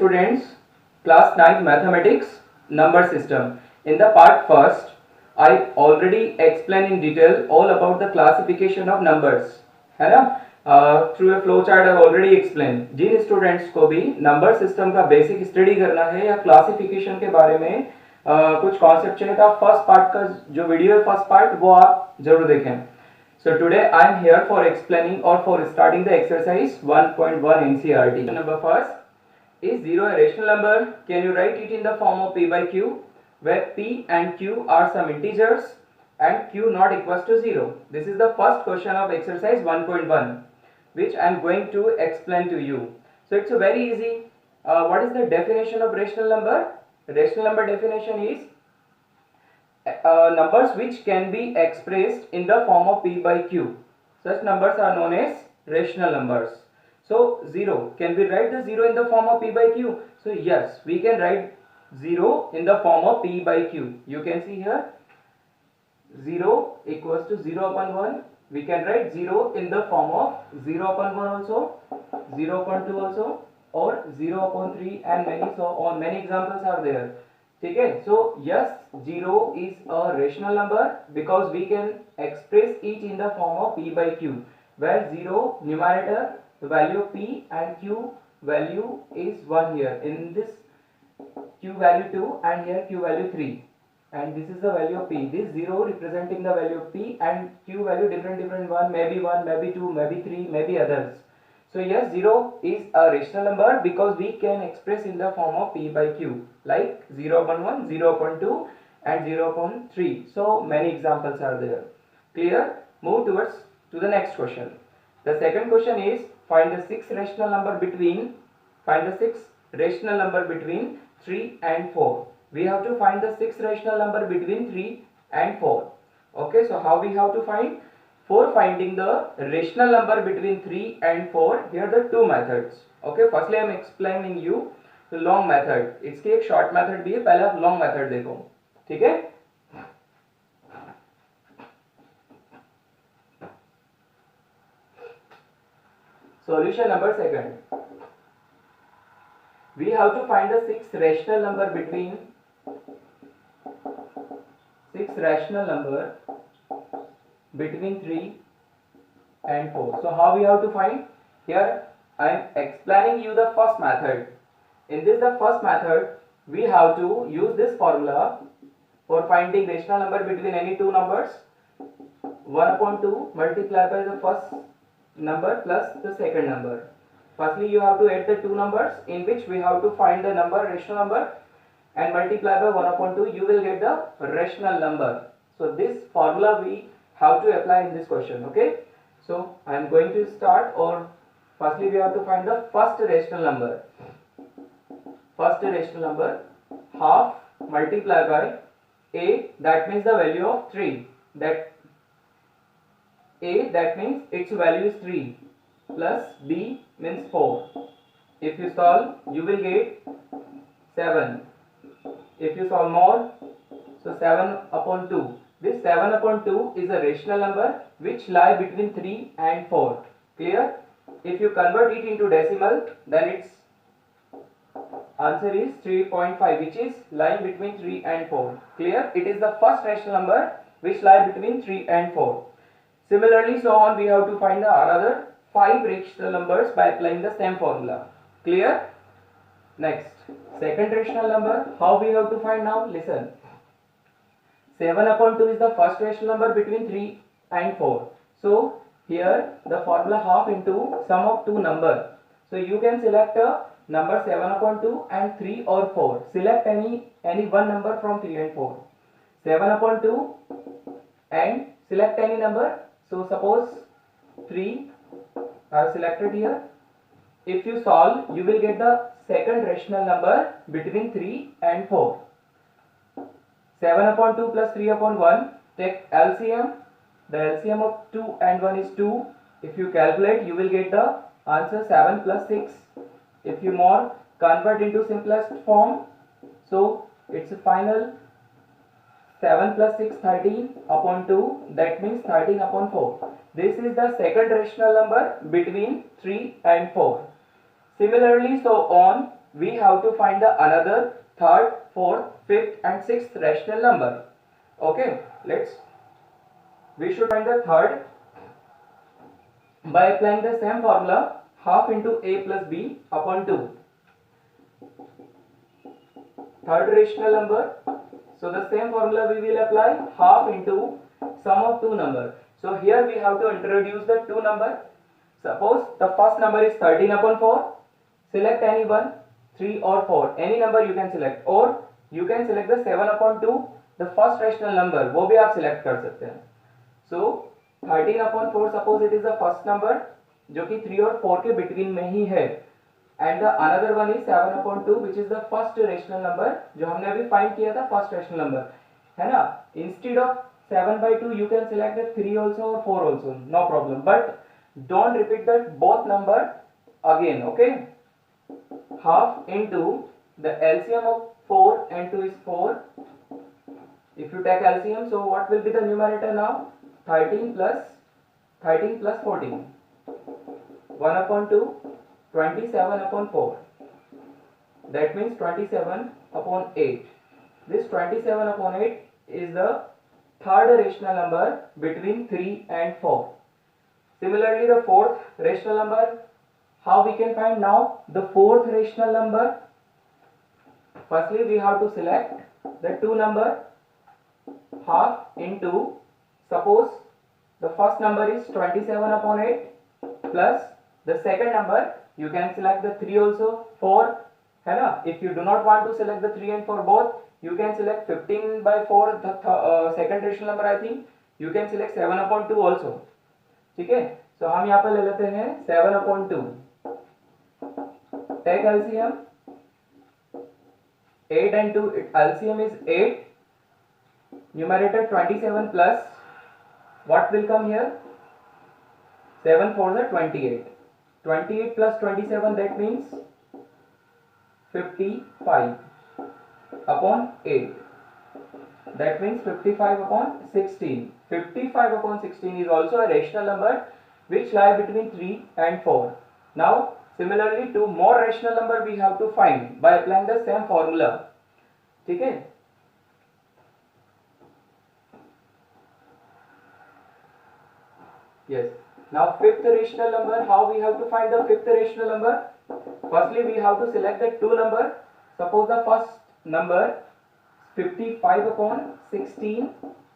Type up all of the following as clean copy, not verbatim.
students, class 9 mathematics number system. In the part first, I already explained in detail all about the classification of numbers, है ना? Through a flow chart I already explained. Jin students को भी number system का basic study करना है या classification के बारे में कुछ concept चाहिए था, first part का जो video है first part वो आप जरूर देखें. So today I am here for explaining or for starting the exercise 1.1 NCERT. Number first, is 0 a rational number? Can you write it in the form of p by q, where p and q are some integers and q not equals to 0? This is the first question of exercise 1.1, which I am going to explain to you. So it's very easy. What is the definition of rational number? Rational number definition is numbers which can be expressed in the form of p by q. Such numbers are known as rational numbers. So 0, can we write the 0 in the form of p by q? So yes, we can write 0 in the form of p by q. You can see here 0 equals to 0 upon 1. We can write 0 in the form of 0 upon 1 also, 0 upon 2 also, or 0 upon 3, and many so on. Many examples are there. Okay, so yes, 0 is a rational number because we can express it in the form of p by q, where 0 numerator, the value of p, and q value is 1 here. In this q value 2 and here q value 3, and this is the value of p. This 0 representing the value of p and q value different 1, maybe 2, maybe 3, maybe others. So yes, 0 is a rational number because we can express in the form of p by q, like 0 upon 1, 0 upon 2, and 0 upon 3. So many examples are there. Clear? Move towards to the next question. The second question is find the sixth rational number between 3 and 4. We have to find the sixth rational number between 3 and 4. Okay, so how we have to find? For finding the rational number between 3 and 4, here are the two methods. Okay, firstly I am explaining you the long method. इसकी एक short method भी है, पहले आप long method देखो, ठीक है? Solution number second. We have to find the sixth rational number between 3 and 4. So how we have to find? Here I am explaining you the first method. In this the first method, we have to use this formula for finding rational number between any two numbers. 1 upon 2 multiplied by the first number plus the second number. Firstly you have to add the two numbers in which we have to find the number, rational number, and multiply by 1 upon 2, you will get the rational number. So this formula we have to apply in this question. Okay, so I am going to start, or firstly we have to find the first rational number. First rational number, half multiplied by a, that means the value of 3, that means its value is 3, plus b means 4. If you solve, you will get 7. If you solve more, so 7 upon 2. This 7 upon 2 is a rational number which lie between 3 and 4. Clear? If you convert it into decimal, then its answer is 3.5, which is lying between 3 and 4. Clear? It is the first rational number which lie between 3 and 4. Similarly, so on, we have to find the another 5 rational numbers by applying the same formula. Clear? Next, second rational number, how we have to find now? Listen. 7 upon 2 is the first rational number between 3 and 4. So here the formula half into sum of two numbers. So you can select a number 7 upon 2 and 3 or 4. Select any one number from 3 and 4. 7 upon 2 and select any number. So suppose 3 are selected here. If you solve, you will get the second rational number between 3 and 4. 7 upon 2 plus 3 upon 1, take LCM. The LCM of 2 and 1 is 2. If you calculate, you will get the answer 7 plus 6. If you more, convert into simplest form. So it's a final 7 plus 6, 13 upon 2, that means 13 upon 4. This is the second rational number between 3 and 4. Similarly, so on, we have to find the another third, fourth, fifth and sixth rational number. Okay, we should find the third by applying the same formula, half into a plus b upon 2. Third rational number, so the same formula we will apply, half into sum of two number. So here we have to introduce the two number. Suppose the first number is 13 upon 4, select any one, 3 or 4, any number you can select, or you can select the 7 upon 2, the first rational number, वो भी आप select कर सकते हैं. So 13 upon 4, suppose it is the first number जो कि 3 और 4 के between में ही है, and the another one is 7 upon 2 which is the first rational number जो हमने अभी find किया था, first rational number है ना. Instead of 7 by 2 you can select the 3 also or 4 also, no problem, but don't repeat that both number again. Okay, half into the LCM of 4 and 2 is 4. If you take LCM, so what will be the numerator now? 13 plus 14, 1 upon 2, 27 upon 4, that means 27 upon 8. This 27 upon 8 is the third rational number between 3 and 4. Similarly, the fourth rational number, how we can find now the fourth rational number? Firstly, we have to select the two number, half into, suppose the first number is 27 upon 8 plus the second number, you can select the 3 also, 4 है ना. If you do not want to select the 3 and 4 both, you can select 15 by 4 the second rational number. I think you can select 7 upon 2 also. ठीक है, so हम यहाँ पर ले लेते हैं 7 upon 2. Take LCM, 8 and 2, LCM is 8, numerator 27 plus what will come here? 7 for the 28. 28 plus 27, that means 55 upon 8. That means 55 upon 16. 55 upon 16 is also a rational number which lie between 3 and 4. Now similarly two more rational number we have to find by applying the same formula. ठीक है. Yes. Now fifth rational number, how we have to find the fifth rational number? Firstly we have to select the two number. Suppose the first number 55 upon 16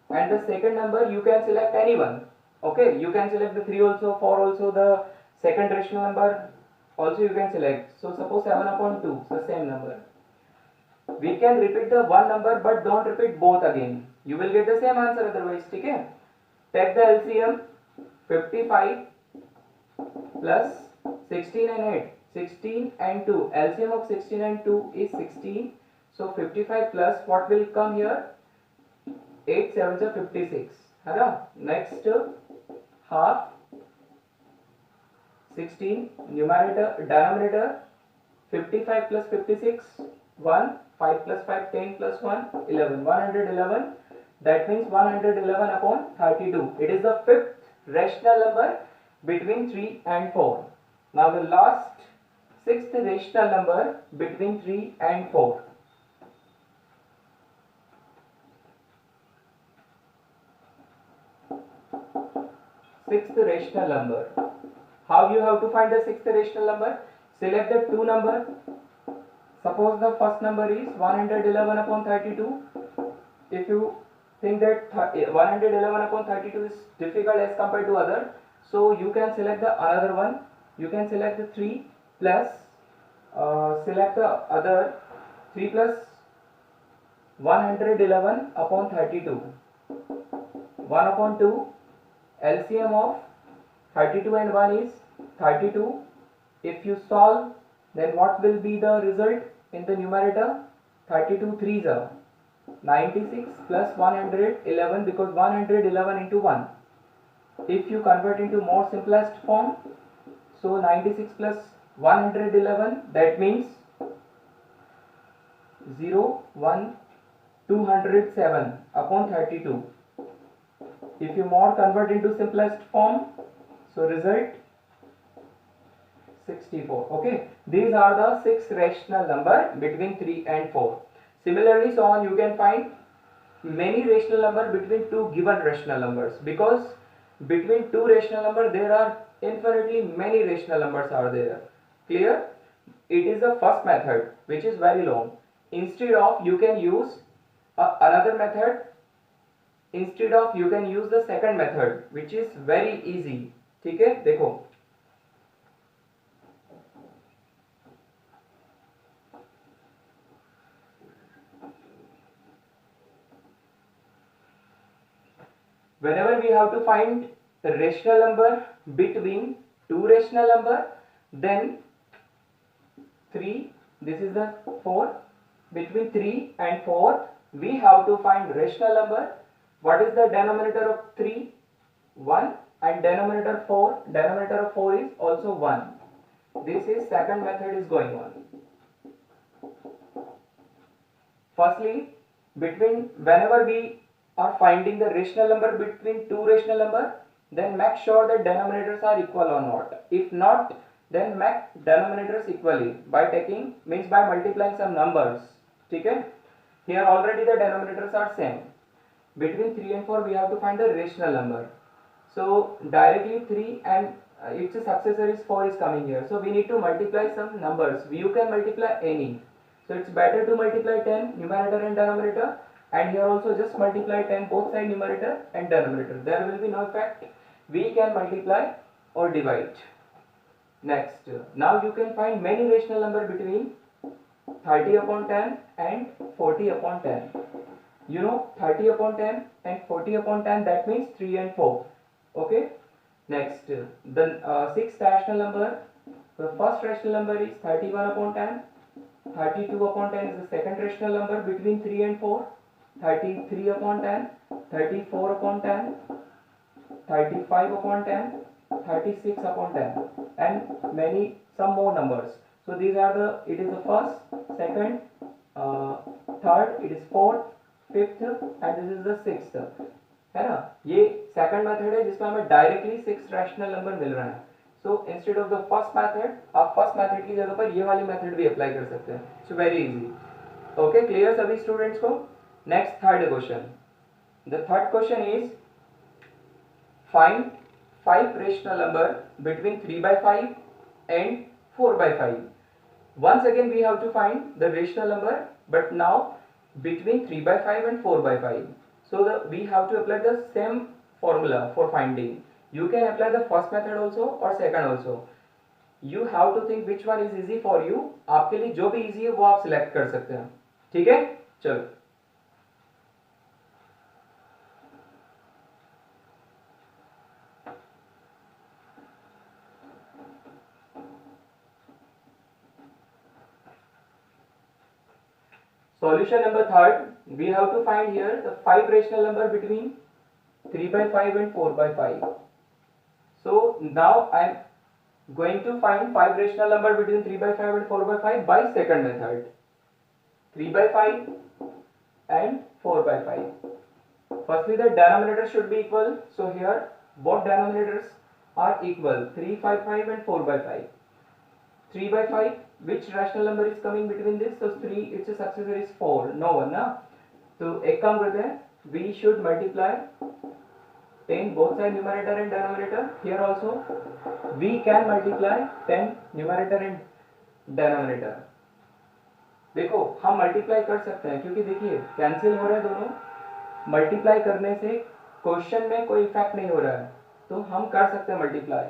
and the second number you can select any one. Okay, you can select the 3 also, 4 also, the second rational number also you can select. So suppose 7 upon 2, the same number. We can repeat the one number but don't repeat both again. You will get the same answer otherwise. ठीक है. Take the LCM, 55 plus 16 and 8, 16 and 2, LCM of 16 and 2 is 16, so 55 plus what will come here? 8 7 is 56 है ना. Next half 16, numerator denominator 55 plus 56 1, 5 plus 5 10 plus 1 11, 111, that means 111 upon 32. It is the fifth rational number between 3 and 4. Now the last sixth rational number between 3 and 4. Sixth rational number. How you have to find the sixth rational number? Select the two number. Suppose the first number is 111 upon 32. If you think that 111 upon 32 is difficult as compared to other, so you can select the another one. You can select the 3 plus select the other 3 plus 111 upon 32. 1 upon 2, LCM of 32 and 1 is 32. If you solve, then what will be the result in the numerator? 32 3s are 96 plus 111, because 111 into 1. If you convert into more simplest form, so 96 plus 111, that means 0 1 207 upon 32. If you more convert into simplest form, so result 64. Okay, these are the 6 rational number between 3 and 4. Similarly, so on, you can find many rational number between two given rational numbers, because between two rational number there are infinitely many rational numbers are there. Clear? It is the first method which is very long. Instead of you can use another method. Instead of you can use the second method which is very easy. ठीक है, देखो whenever we have to find a rational number between two rational number, then 3, this is the 4, between 3 and 4 we have to find rational number. What is the denominator of 3? 1, and denominator 4 is also 1. This is second method is going on. Firstly, between whenever we are finding the rational number between two rational number, then make sure that denominators are equal or not. If not, then make denominators equally by taking, means by multiplying some numbers. ठीक है? Here already the denominators are same. Between 3 and 4 we have to find the rational number. So directly 3 and its successor is 4 is coming here. So we need to multiply some numbers. You can multiply any. So it's better to multiply 10 numerator and denominator, and here also just multiply 10 both side numerator and denominator. There will be no effect. We can multiply or divide. Next, now you can find many rational number between 30 upon 10 and 40 upon 10. You know 30 upon 10 and 40 upon 10, that means 3 and 4. Okay. Next, the sixth rational number. The first rational number is 31 upon 10. 32 upon 10 is the second rational number between 3 and 4. 33 upon 10, 34 upon 10, 35 upon 10, 36 upon 10, and many some more numbers. So these are the, it is the first, second, third, it is fourth, fifth, and this is the sixth. है ना? ये second method है जिसमें हमें directly 6 rational number मिल रहा है. So instead of the first method, आप first method की जगह पर ये वाली मेथड भी अप्लाई कर सकते हैं. It's very easy. Okay, clear सभी स्टूडेंट्स को? Next third question. The third question is find 5 rational number between 3 by 5 and 4 by 5. Once again we have to find the rational number, but now between 3 by 5 and 4 by 5. So we have to apply the same formula for finding. You can apply the first method also or second also. You have to think which one is easy for you. आपके लिए जो भी easy है वो आप select कर सकते हैं. ठीक है? चलो. Solution number third, we have to find here the 5 rational number between 3 by 5 and 4 by 5. So now I am going to find 5 rational number between 3 by 5 and 4 by 5 by second method. 3 by 5 and 4 by 5. Firstly, the denominator should be equal. So here both denominators are equal, 3, 5, 5 and 4 by 5. 3 by 5, which rational number is coming between this? So 3, its successor is 4. No one, na? So एक काम करते हैं, we should multiply 10 both side numerator and denominator. Here also we can multiply 10 numerator and denominator. देखो हम multiply कर सकते हैं, क्योंकि देखिए कैंसिल हो रहे हैं दोनों. मल्टीप्लाई करने से क्वेश्चन में कोई इफेक्ट नहीं हो रहा है, तो हम कर सकते हैं multiply.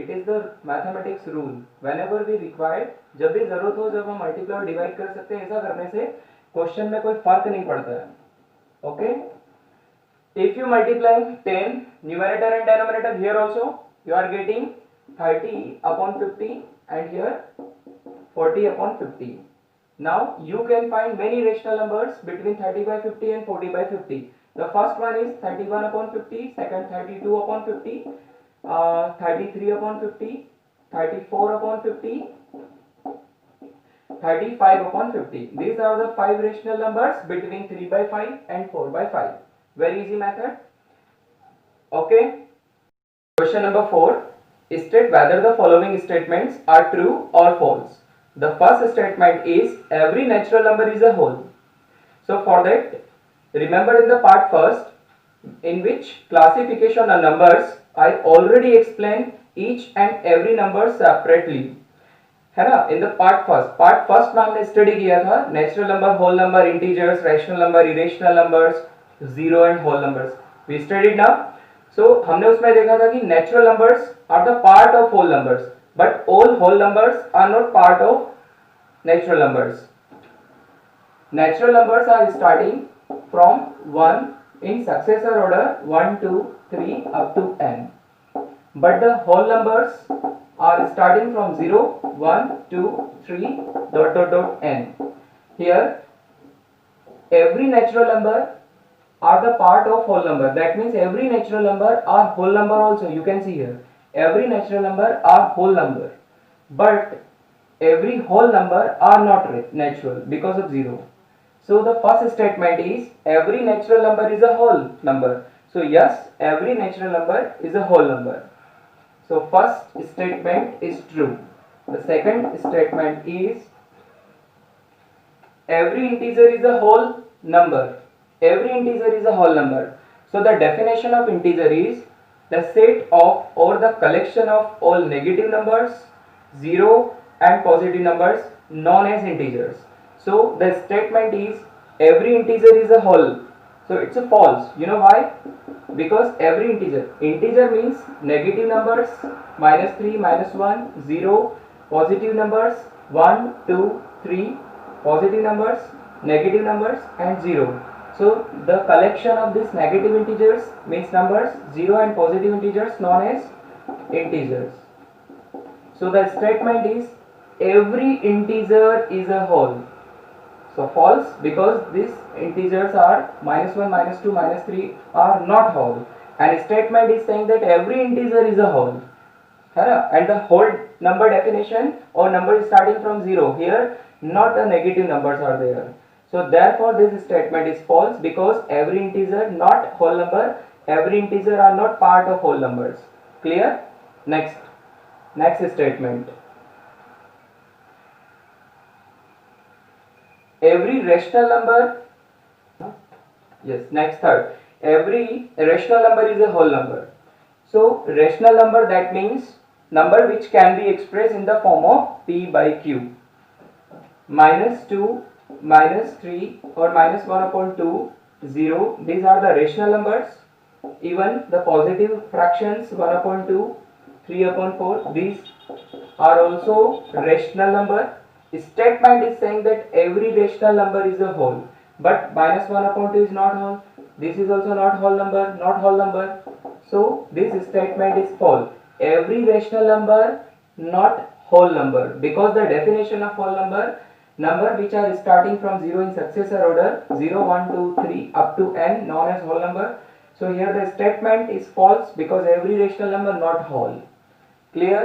It is the mathematics rule. Whenever we required, जब भी जरूरत हो जब हम मल्टीप्लाई और डिवाइड कर सकते हैं. ऐसा करने से क्वेश्चन में कोई फर्क नहीं पड़ता है. Okay, if you multiply 10 numerator and denominator, here also you are getting 30 upon 50 and here 40 upon 50. Now you can find many rational numbers between 30 by 50 and 40 by 50. The first one is 31 upon 50, second 32 upon 50, 33 upon 50, 34 upon 50, 35 upon 50. These are the 5 rational numbers between 3 by 5 and 4 by 5. Very easy method. Okay. Question number 4. state whether the following statements are true or false. The first statement is every natural number is a whole. So for that, remember in the part first, in which classification of numbers, I already explained each and every number separately, है ना. In the part first में हमने study किया था natural number, whole number, integers, rational number, irrational numbers, zero and whole numbers. We studied now. So हमने उसमें देखा था कि natural numbers are the part of whole numbers, but all whole numbers are not part of natural numbers. Natural numbers are starting from 1 in successor order 1, 2, 3 up to n. But the whole numbers are starting from 0, 1, 2, 3 n. Here every natural number are the part of whole number. That means every natural number are whole number also. You can see here every natural number are whole number, but every whole number are not natural because of 0. So the first statement is every natural number is a whole number. So yes, every natural number is a whole number. So first statement is true. The second statement is every integer is a whole number. Every integer is a whole number. So the definition of integer is the set of or the collection of all negative numbers, zero and positive numbers known as integers. So the statement is every integer is a whole. So it's a false. You know why? Because every integer means negative numbers -3, -1, 0, positive numbers 1, 2, 3, positive numbers, negative numbers and 0. So the collection of these negative integers means numbers, 0 and positive integers known as integers. So the statement is every integer is a whole. So false, because these integers are -1, -2, -3 are not whole, and statement is saying that every integer is a whole, and the whole number definition or number is starting from 0. Here not the negative numbers are there. So therefore this statement is false, because every integer not whole number, every integer are not part of whole numbers. Clear? Next statement. Every rational number, yes, next third, every rational number is a whole number. So rational number, that means number which can be expressed in the form of p by q. -2, -3 or -1/2, 0, these are the rational numbers. Even the positive fractions 1/2, 3/4, these are also rational number. Statement is saying that every rational number is a whole, but -1/2 is not whole. This is also not whole number. So this statement is false. Every rational number not whole number, because the definition of whole number which are starting from 0 in successor order 0, 1, 2, 3 up to n known as whole number. So here the statement is false, because every rational number not whole. Clear?